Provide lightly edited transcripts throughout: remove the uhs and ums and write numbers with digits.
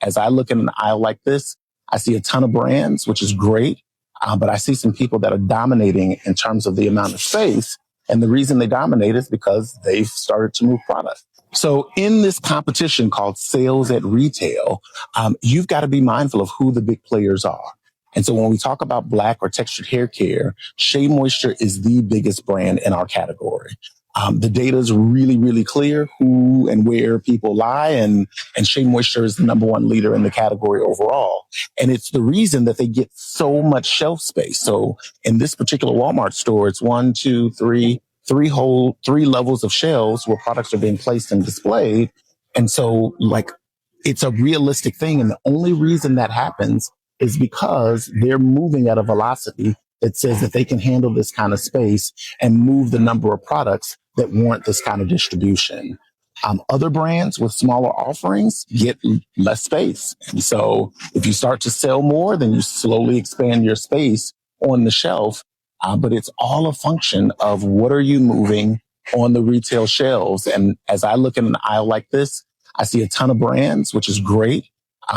as I look in an aisle like this, I see a ton of brands, which is great. But I see some people that are dominating in terms of the amount of space. And the reason they dominate is because they've started to move product. So in this competition called sales at retail, you've got to be mindful of who the big players are. And so when we talk about black or textured hair care, SheaMoisture is the biggest brand in our category. The data is really, really clear who and where people lie, and SheaMoisture is the number one leader in the category overall. And it's the reason that they get so much shelf space. So in this particular Walmart store, it's three levels of shelves where products are being placed and displayed. And so like it's a realistic thing. And the only reason that happens is because they're moving at a velocity that says that they can handle this kind of space and move the number of products that warrant this kind of distribution. Other brands with smaller offerings get less space. And so if you start to sell more, then you slowly expand your space on the shelf. But it's all a function of what are you moving on the retail shelves. And as I look in an aisle like this, I see a ton of brands, which is great.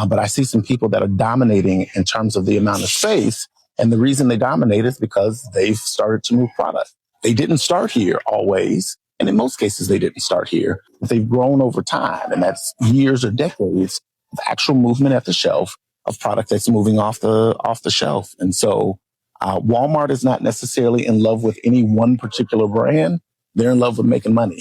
But I see some people that are dominating in terms of the amount of space. And the reason they dominate is because they've started to move product. They didn't start here always. And in most cases, they didn't start here. But they've grown over time. And that's years or decades of actual movement at the shelf of product that's moving off the shelf. And so Walmart is not necessarily in love with any one particular brand. They're in love with making money.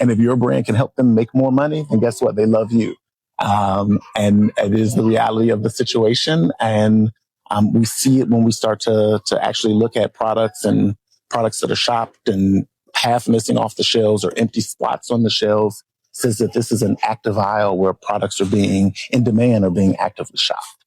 And if your brand can help them make more money, then guess what? They love you. And it is the reality of the situation. And we see it when we start to actually look at products and products that are shopped and half missing off the shelves or empty spots on the shelves. Says that this is an active aisle where products are being in demand or being actively shopped.